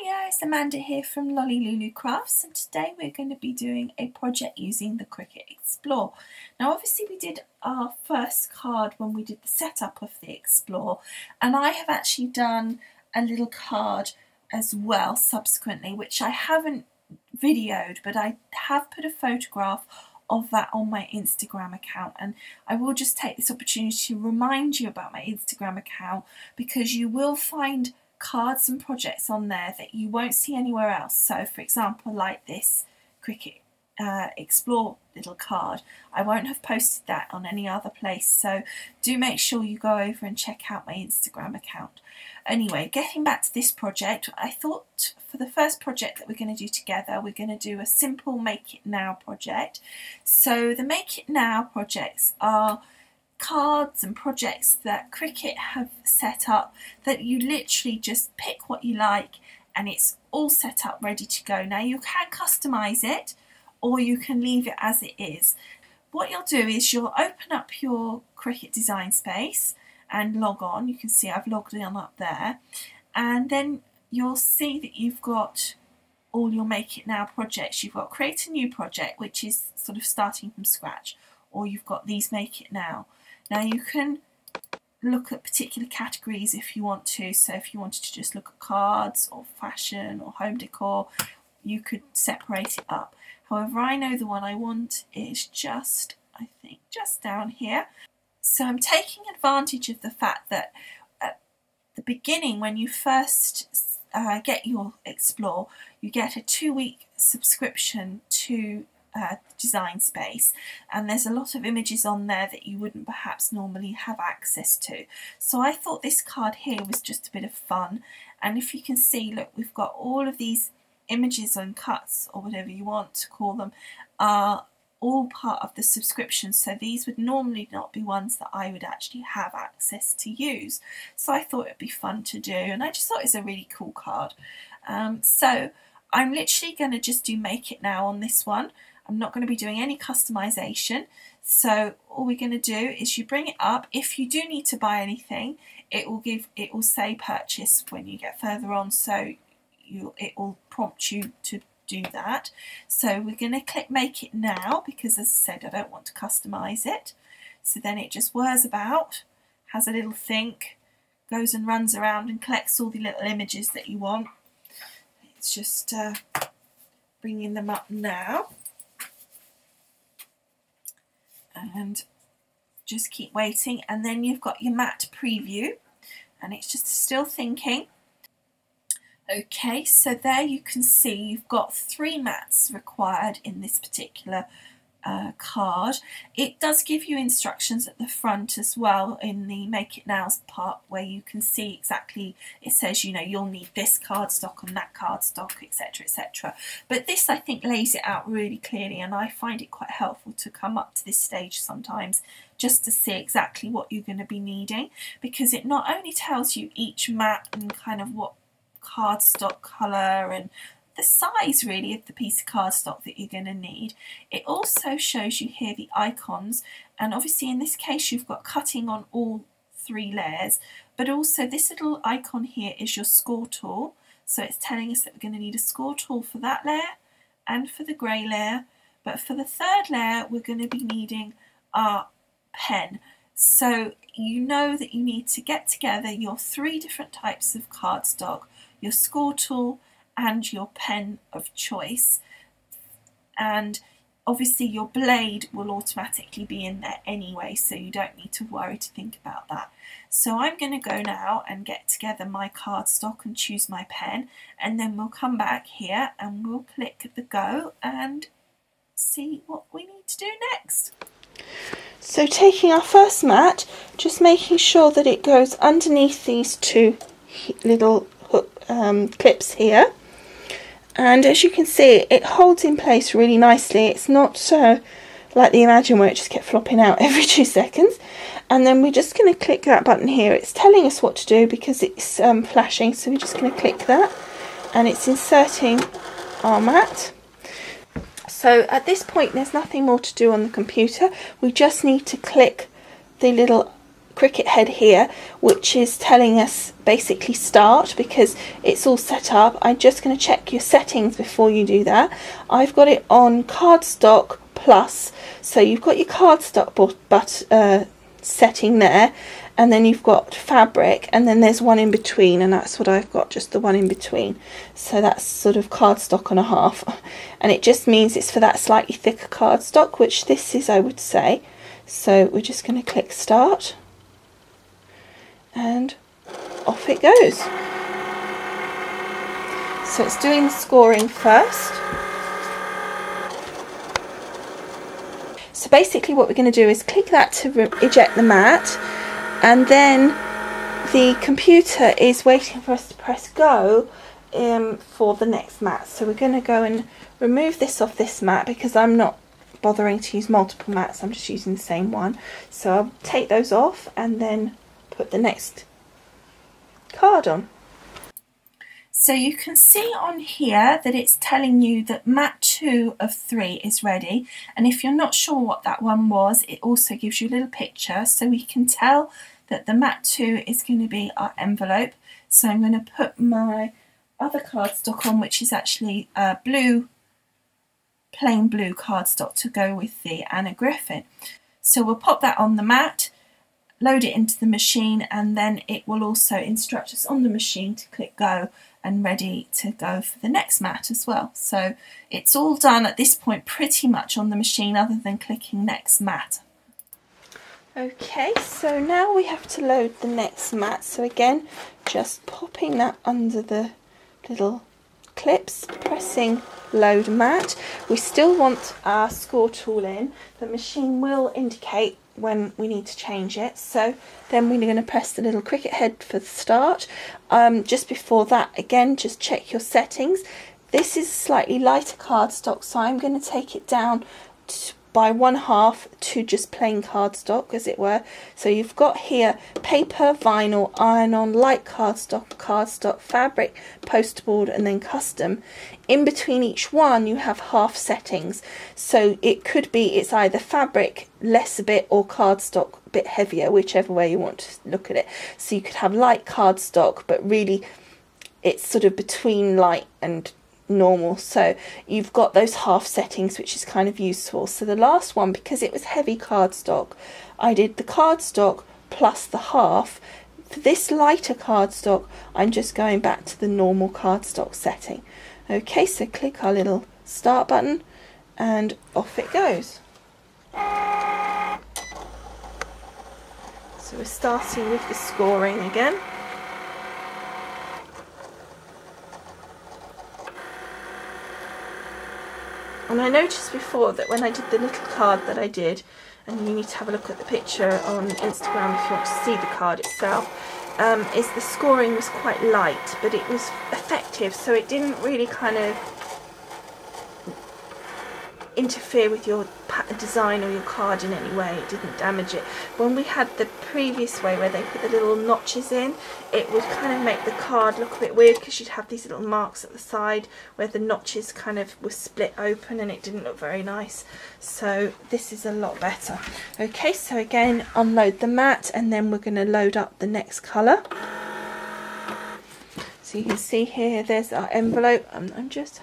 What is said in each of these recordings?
Hiya, it's Amanda here from Lolly Lulu Crafts, and today we're going to be doing a project using the Cricut Explore. Now obviously we did our first card when we did the setup of the Explore, and I have actually done a little card as well subsequently, which I haven't videoed, but I have put a photograph of that on my Instagram account, and I will just take this opportunity to remind you about my Instagram account, because you will find cards and projects on there that you won't see anywhere else. So for example, like this Cricut Explore little card, I won't have posted that on any other place, so do make sure you go over and check out my Instagram account. Anyway, getting back to this project, I thought for the first project that we're going to do together, we're going to do a simple Make It Now project. So the Make It Now projects are cards and projects that Cricut have set up that you literally just pick what you like and it's all set up ready to go. Now you can customize it or you can leave it as it is. What you'll do is you'll open up your Cricut design space and log on. You can see I've logged on up there, and then you'll see that you've got all your Make It Now projects. You've got Create a New Project, which is sort of starting from scratch, or you've got these Make It Now. Now you can look at particular categories if you want to, so if you wanted to just look at cards or fashion or home decor, you could separate it up. However, I know the one I want is just, I think, just down here. So I'm taking advantage of the fact that at the beginning, when you first get your Explore, you get a 2-week subscription to design space, and there's a lot of images on there that you wouldn't perhaps normally have access to. So I thought this card here was just a bit of fun, and if you can see, look, we've got all of these images and cuts, or whatever you want to call them, are all part of the subscription, so these would normally not be ones that I would actually have access to use. So I thought it'd be fun to do, and I just thought it's a really cool card. So I'm literally going to just do Make It Now on this one. I'm not going to be doing any customization, so all we're going to do is you bring it up. If you do need to buy anything, it will say purchase when you get further on, so it will prompt you to do that. So we're going to click Make It Now, because as I said, I don't want to customize it. So then it just whirs about, has a little think, goes and runs around and collects all the little images that you want. It's just bringing them up now, and just keep waiting, and then you've got your matte preview and it's just still thinking. Okay, so there you can see you've got 3 mats required in this particular card. It does give you instructions at the front as well in the Make It Now's part, where you can see exactly, it says, you know, you'll need this cardstock and that cardstock, etc, etc. But this, I think, lays it out really clearly, and I find it quite helpful to come up to this stage sometimes just to see exactly what you're going to be needing, because it not only tells you each mat and kind of what cardstock colour and the size really of the piece of cardstock that you're going to need, it also shows you here the icons, and obviously in this case you've got cutting on all 3 layers, but also this little icon here is your score tool, so it's telling us that we're going to need a score tool for that layer and for the grey layer, but for the 3rd layer we're going to be needing our pen. So you know that you need to get together your 3 different types of cardstock, your score tool and your pen of choice, and obviously your blade will automatically be in there anyway, so you don't need to worry to think about that. So I'm going to go now and get together my cardstock and choose my pen, and then we'll come back here and we'll click the go and see what we need to do next. So taking our first mat, just making sure that it goes underneath these 2 little hook, clips here, and as you can see it holds in place really nicely. It's not like the Imagine where it just kept flopping out every 2 seconds. And then we're just going to click that button here. It's telling us what to do because it's flashing, so we're just going to click that and it's inserting our mat. So at this point there's nothing more to do on the computer. We just need to click the little Cricut head here, which is telling us basically start, because it's all set up. I'm just going to check your settings before you do that. I've got it on cardstock plus, so you've got your cardstock setting there, and then you've got fabric, and then there's one in between, and that's what I've got, just the one in between. So that's sort of cardstock and a half, and it just means it's for that slightly thicker cardstock, which this is, I would say. So we're just going to click start, and off it goes. So it's doing the scoring first. So basically what we're going to do is click that to eject the mat, and then the computer is waiting for us to press go for the next mat. So we're going to go and remove this off this mat, because I'm not bothering to use multiple mats, I'm just using the same one. So I'll take those off and then put the next card on. So you can see on here that it's telling you that mat 2 of 3 is ready, and if you're not sure what that one was, it also gives you a little picture, so we can tell that the mat 2 is going to be our envelope. So I'm going to put my other cardstock on, which is actually blue, plain blue cardstock to go with the Anna Griffin. So we'll pop that on the mat, load it into the machine, and then it will also instruct us on the machine to click go and ready to go for the next mat as well. So it's all done at this point pretty much on the machine, other than clicking next mat. Okay, so now we have to load the next mat. So again, just popping that under the little clips, pressing load mat. We still want our score tool in. The machine will indicate when we need to change it, so then we're going to press the little Cricut head for the start. Just before that, again, just check your settings. This is slightly lighter cardstock, so I'm going to take it down by 1/2 to just plain cardstock, as it were. So you've got here paper, vinyl, iron-on, light cardstock, fabric, posterboard, and then custom. In between each one you have half settings, so it could be it's either fabric less a bit or cardstock a bit heavier, whichever way you want to look at it. So you could have light cardstock, but really it's sort of between light and normal, so you've got those half settings, which is kind of useful. So the last one, because it was heavy cardstock, I did the cardstock plus the half. For this lighter cardstock, I'm just going back to the normal cardstock setting. Okay, so click our little start button and off it goes. So we're starting with the scoring again. And I noticed before that when I did the little card that I did, and you need to have a look at the picture on Instagram if you want to see the card itself, is the scoring was quite light, but it was effective, so it didn't really kind of interfere with your design or your card in any way. It didn't damage it. When we had the previous way where they put the little notches in, it would kind of make the card look a bit weird, because you'd have these little marks at the side where the notches kind of were split open, and it didn't look very nice. So this is a lot better. Okay, so again, unload the mat, and then we're going to load up the next colour. So you can see here, there's our envelope. I'm just,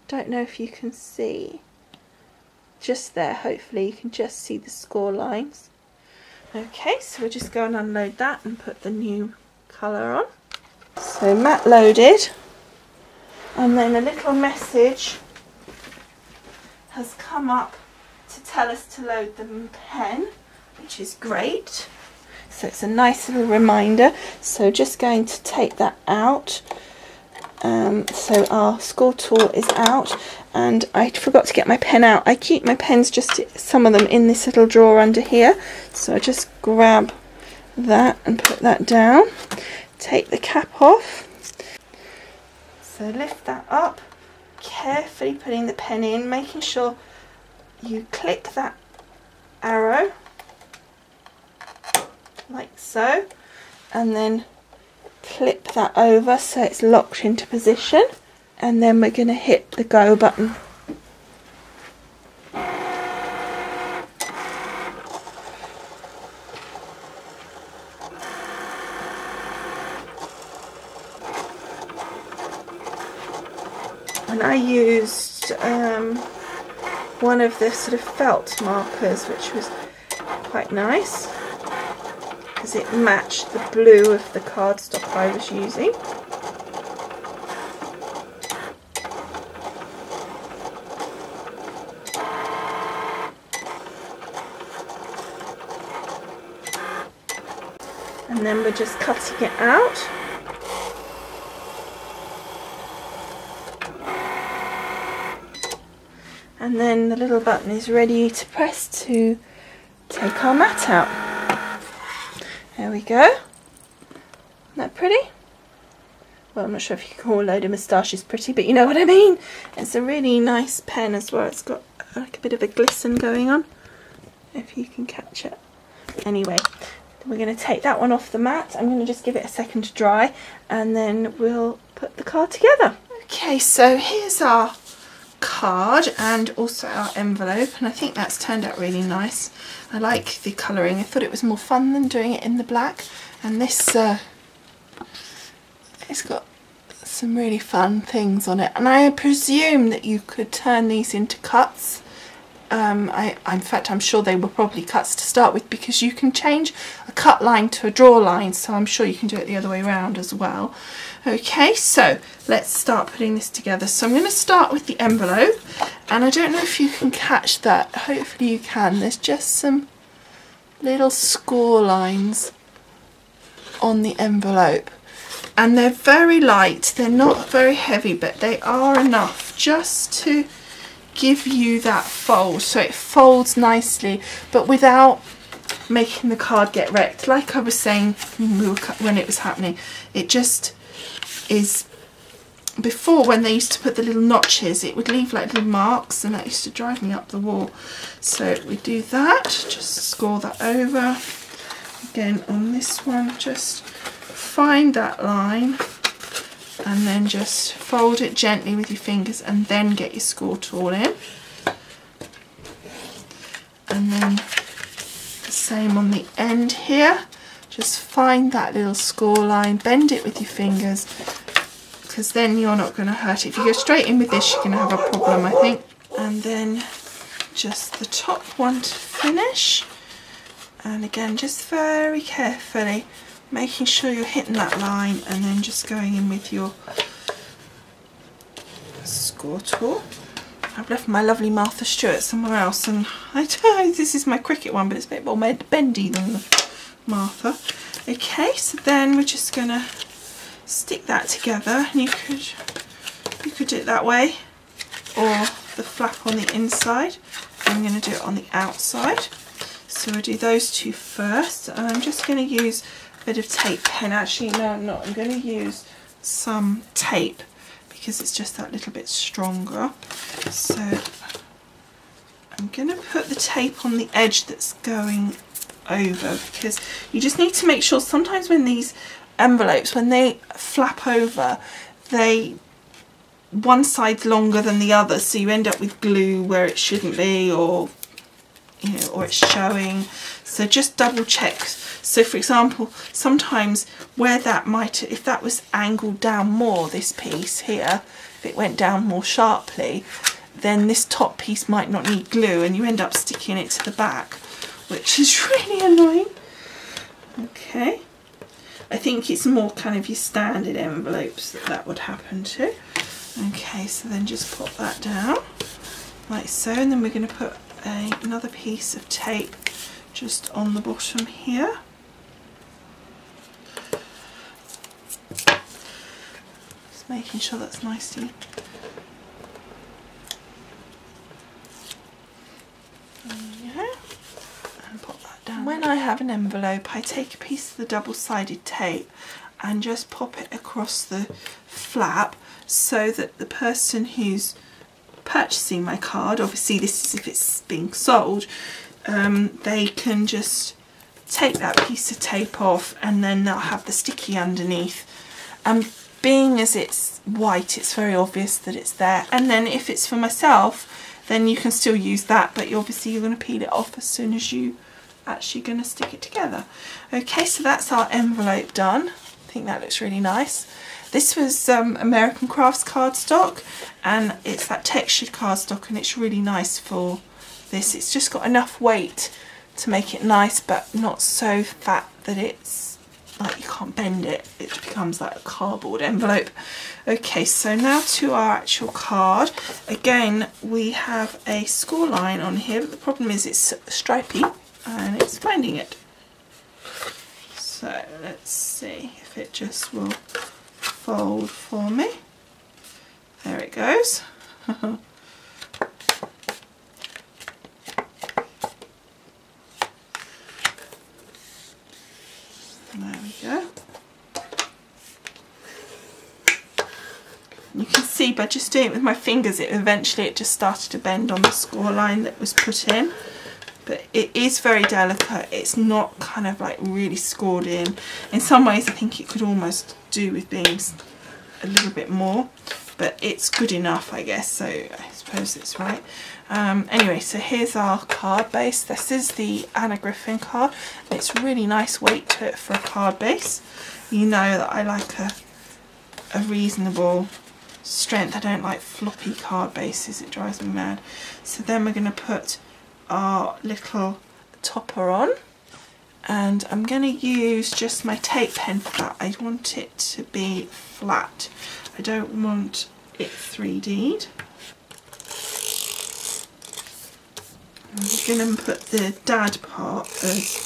don't know if you can see. Just there, hopefully you can just see the score lines. Okay, so we'll just go and unload that and put the new colour on. So mat loaded, and then a little message has come up to tell us to load the pen, which is great. So it's a nice little reminder. So just going to take that out. So our score tool is out, and I forgot to get my pen out. I keep my pens, just some of them, in this little drawer under here. So I just grab that and put that down. Take the cap off. So lift that up, carefully putting the pen in, making sure you click that arrow like so, and then clip that over so it's locked into position, and then we're going to hit the go button. and I used one of the sort of felt markers, which was quite nice because it matched the blue of the cardstock I was using. And then we're just cutting it out. And then the little button is ready to press to take our mat out. There we go. Isn't that pretty? Well, I'm not sure if you can call a load of moustaches pretty, but you know what I mean. It's a really nice pen as well. It's got like a bit of a glisten going on, if you can catch it. Anyway, we're going to take that one off the mat. I'm going to just give it a second to dry, and then we'll put the card together. Okay, so here's our card and also our envelope, and I think that's turned out really nice. I like the colouring. I thought it was more fun than doing it in the black, and this it's got some really fun things on it, and I presume that you could turn these into cuts. In fact, I'm sure they were probably cuts to start with, because you can change a cut line to a draw line, so I'm sure you can do it the other way around as well. Okay, so let's start putting this together. So I'm going to start with the envelope, and I don't know if you can catch that. Hopefully you can. There's just some little score lines on the envelope, and they're very light. They're not very heavy, but they are enough just to give you that fold, so it folds nicely but without making the card get wrecked. Like I was saying when it was happening, it just is, before when they used to put the little notches, it would leave like little marks, and that used to drive me up the wall. So we do that, just score that over. Again on this one, just find that line and then just fold it gently with your fingers, and then get your score tool in. And then the same on the end here, just find that little score line, bend it with your fingers, because then you're not going to hurt it. If you go straight in with this, you're going to have a problem, I think. And then just the top one to finish, and again just very carefully making sure you're hitting that line, and then just going in with your score tool. I've left my lovely Martha Stewart somewhere else, and I don't know, this is my Cricut one, but it's a bit more bendy than the Martha. Okay, so then we're just going to stick that together, and you could do it that way, or the flap on the inside. I'm going to do it on the outside. So we'll do those two first, and I'm just going to use bit of tape pen. Actually no, I'm not. I'm going to use some tape because it's just that little bit stronger. So I'm going to put the tape on the edge that's going over, because you just need to make sure sometimes when these envelopes, when they flap over, one side's longer than the other, so you end up with glue where it shouldn't be, or you know, or it's showing. So just double check. So for example, sometimes where that might, if that was angled down more, this piece here, if it went down more sharply, then this top piece might not need glue, and you end up sticking it to the back, which is really annoying. Okay, I think it's more kind of your standard envelopes that would happen to. Okay, so then just pop that down like so, and then we're going to put another piece of tape just on the bottom here. Just making sure that's nicely. There you go. And pop that down. When I have an envelope, I take a piece of the double-sided tape and just pop it across the flap, so that the person who's purchasing my card, obviously this is if it's being sold, they can just take that piece of tape off, and then they'll have the sticky underneath. And being as it's white, it's very obvious that it's there. And then if it's for myself, then you can still use that, but obviously you're going to peel it off as soon as you actually going to stick it together. Okay, so that's our envelope done. I think that looks really nice. This was American Crafts cardstock, and it's that textured cardstock, and it's really nice for this. It's just got enough weight to make it nice, but not so fat that it's like you can't bend it. It becomes like a cardboard envelope. Okay, so now to our actual card. Again, we have a score line on here, but the problem is it's stripy and it's finding it. So let's see if it just will fold for me. There it goes. There we go. You can see by just doing it with my fingers, eventually it just started to bend on the score line that was put in. But it is very delicate. It's not kind of like really scored in. In some ways I think it could almost do with being a little bit more, but it's good enough, I guess, so I suppose it's right. Anyway, so here's our card base. This is the Anna Griffin card. It's really nice weight to it for a card base. You know that I like a reasonable strength. I don't like floppy card bases, it drives me mad. So then we're going to put our little topper on, and I'm going to use just my tape pen for that. I want it to be flat. I don't want it 3D'd. I'm going to put the dad part as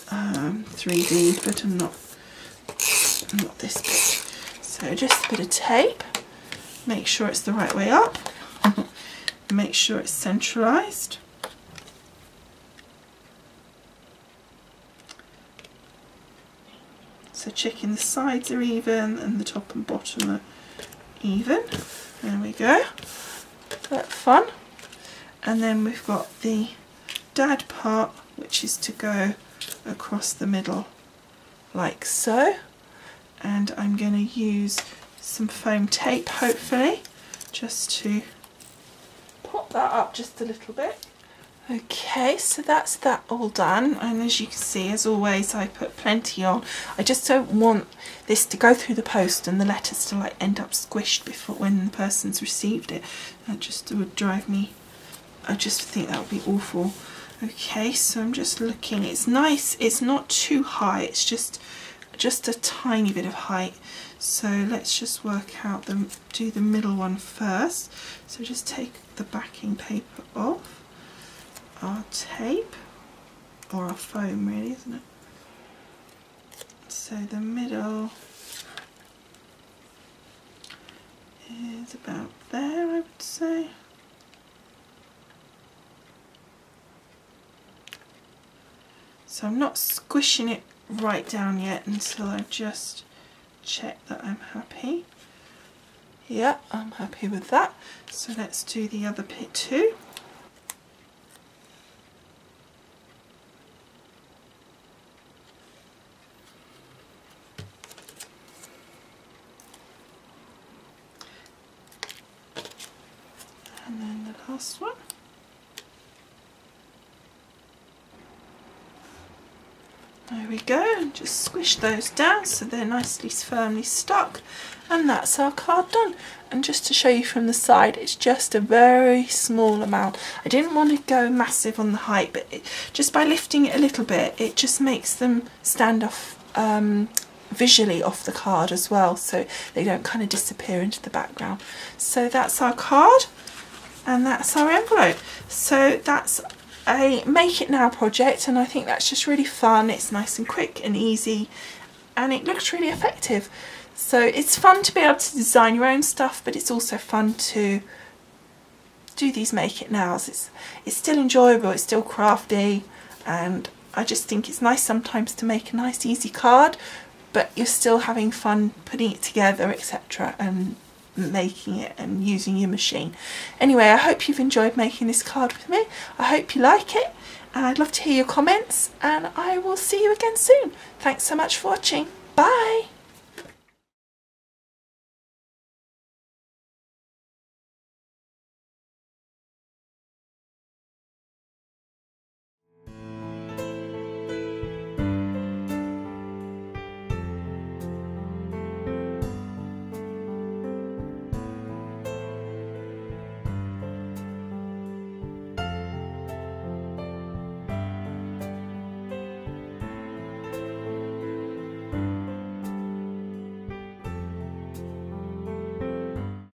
3D, but I'm not this bit. So just a bit of tape. Make sure it's the right way up. Make sure it's centralised. So checking the sides are even and the top and bottom are even. There we go. That's fun. And then we've got the dad part, which is to go across the middle like so. And I'm going to use some foam tape, hopefully, just to pop that up just a little bit. Okay, so that's that all done, and as you can see, as always, I put plenty on. I just don't want this to go through the post and the letters to like end up squished before when the person's received it. That just would drive me, I just think that would be awful. Okay, so I'm just looking, it's nice, it's not too high, it's just a tiny bit of height. So let's just work out do the middle one first. So just take the backing paper off. Our tape, or our foam really, isn't it? So the middle is about there, I would say. So I'm not squishing it right down yet until I just check that I'm happy. Yeah, I'm happy with that. So let's do the other bit too. And then the last one. There we go, and just squish those down so they're nicely firmly stuck, and that's our card done. And just to show you from the side, it's just a very small amount. I didn't want to go massive on the height, but just by lifting it a little bit, it just makes them stand off visually off the card as well, so they don't kind of disappear into the background. So that's our card, and that's our envelope. So that's a make it now project, and I think that's just really fun. It's nice and quick and easy, and it looks really effective. So it's fun to be able to design your own stuff, but it's also fun to do these make it nows. It's still enjoyable, it's still crafty, and I just think it's nice sometimes to make a nice easy card, but you're still having fun putting it together, etc., and making it and using your machine. Anyway, I hope you've enjoyed making this card with me. I hope you like it, and I'd love to hear your comments, and I will see you again soon. Thanks so much for watching. Bye!